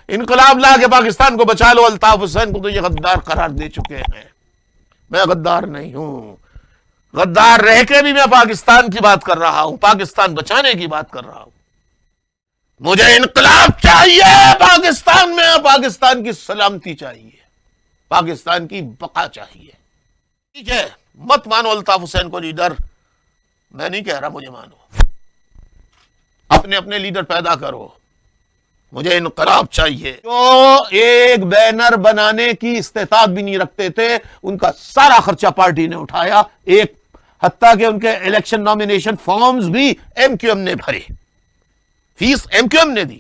انقلاب لا کے پاکستان کو بچا لو، الطاف حسین کو تو یہ غدار قرار دے چکے ہیں۔ میں غدار نہیں ہوں، غدار رہ کے بھی میں پاکستان کی بات کر رہا ہوں، پاکستان بچانے کی بات کر رہا ہوں۔ مجھے انقلاب چاہیے پاکستان میں، پاکستان کی سلامتی چاہیے، پاکستان کی بقا چاہیے۔ ٹھیک ہے، مت مانو الطاف حسین کو لیڈر، میں نہیں کہہ رہا مجھے مانو، اپنے اپنے لیڈر پیدا کرو۔ مجھے انقلاب چاہیے۔ جو ایک بینر بنانے کی استطاعت بھی نہیں رکھتے تھے، ان کا سارا خرچہ پارٹی نے اٹھایا، ایک حتیٰ کہ ان کے الیکشن نامینیشن فارمز بھی ایم کیو ایم نے بھرے، فیس ایم کیو ایم نے دی۔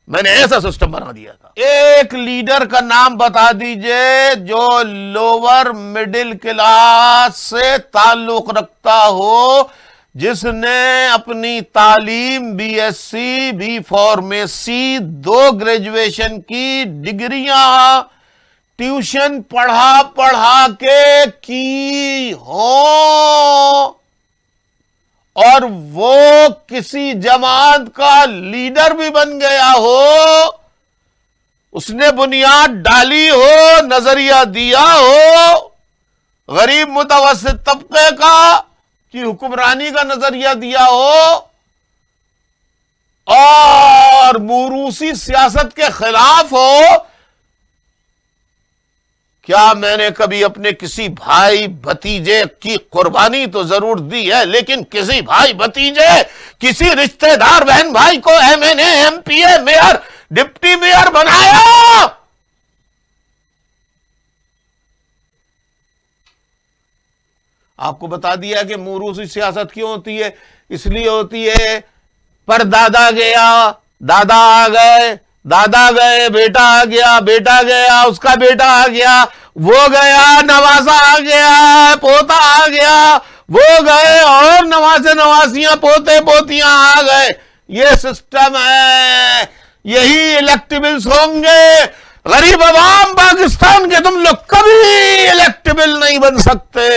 میں نے ایسا سسٹم بنا دیا تھا۔ ایک لیڈر کا نام بتا دیجئے جو لوور مڈل کلاس سے تعلق رکھتا ہو، جس نے اپنی تعلیم B S C, B pharmacy, 2 graduation کی ڈگریاں ٹیوشن پڑھا کے کی ہو، اور وہ کسی جماعت کا لیڈر بھی بن گیا ہو، اس نے بنیاد ڈالی ہو، نظریہ دیا ہو، غریب متوسط طبقے کا کی حکمرانی کا نظریہ دیا ہو، اور موروثی سیاست کے خلاف ہو۔ کیا میں نے کبھی اپنے کسی بھائی بھتیجے کی قربانی تو ضرور دی ہے، لیکن کسی بھائی بھتیجے، کسی رشتہ دار بہن بھائی کو ایم این اے، ایم پی اے، میئر، ڈپٹی میئر بنایا؟ آپ کو بتا دیا کہ موروثی سیاست کیوں ہوتی ہے؟ اس لیے ہوتی ہے، پر دادا گیا، دادا آ گئے، دادا گئے، بیٹا آ گیا، بیٹا گیا، اس کا بیٹا آ گیا، وہ گیا، نوازا آ گیا، پوتا آ گیا، وہ گئے، اور نوازے نوازیاں، پوتے پوتیاں آ گئے۔ یہ سسٹم ہے، یہی الیکٹیبلز ہوں گے۔ غریب عوام پاکستان کے تم لوگ کبھی الیکٹیبل نہیں بن سکتے۔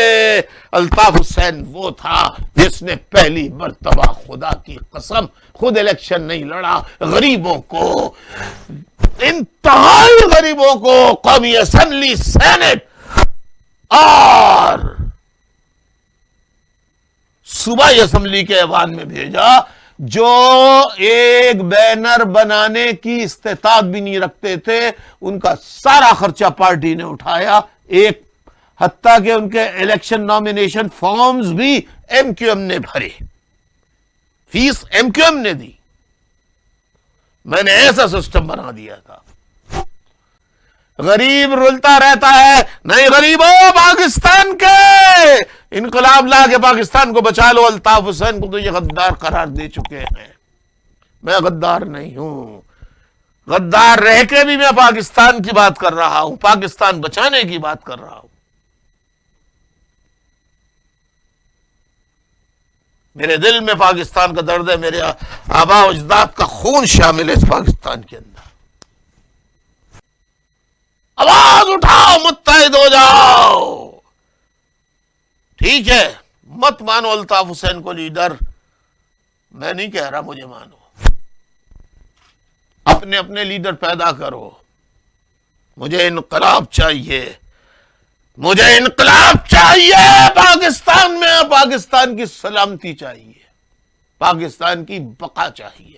الطاف حسین وہ تھا جس نے پہلی مرتبہ خدا کی قسم خود الیکشن نہیں لڑا، غریبوں کو، انتہائی غریبوں کو قومی اسمبلی، سینٹ اور صوبائی اسمبلی کے ایوان میں بھیجا، جو ایک بینر بنانے کی استطاعت بھی نہیں رکھتے تھے، ان کا سارا خرچہ پارٹی نے اٹھایا، ایک حتیٰ کہ ان کے الیکشن نامینیشن فارمز بھی ایم کیو ایم نے بھرے، فیس ایم کیو ایم نے دی۔ میں نے ایسا سسٹم بنا دیا تھا۔ غریب رلتا رہتا ہے، نہیں غریبوں پاکستان کے، انقلاب لا کے پاکستان کو بچا لو، الطاف حسین کو تو یہ غدار قرار دے چکے ہیں۔ میں غدار نہیں ہوں، غدار رہ کے بھی میں پاکستان کی بات کر رہا ہوں، پاکستان بچانے کی بات کر رہا ہوں۔ میرے دل میں پاکستان کا درد ہے، میرے آباء و اجداد کا خون شامل ہے اس پاکستان کے اندر۔ آواز اٹھاؤ، متحد ہو جاؤ۔ ٹھیک ہے، مت مانو الطاف حسین کو لیڈر، میں نہیں کہہ رہا مجھے مانو، اپنے اپنے لیڈر پیدا کرو۔ مجھے انقلاب چاہیے، مجھے انقلاب چاہیے پاکستان میں، پاکستان کی سلامتی چاہیے، پاکستان کی بقا چاہیے۔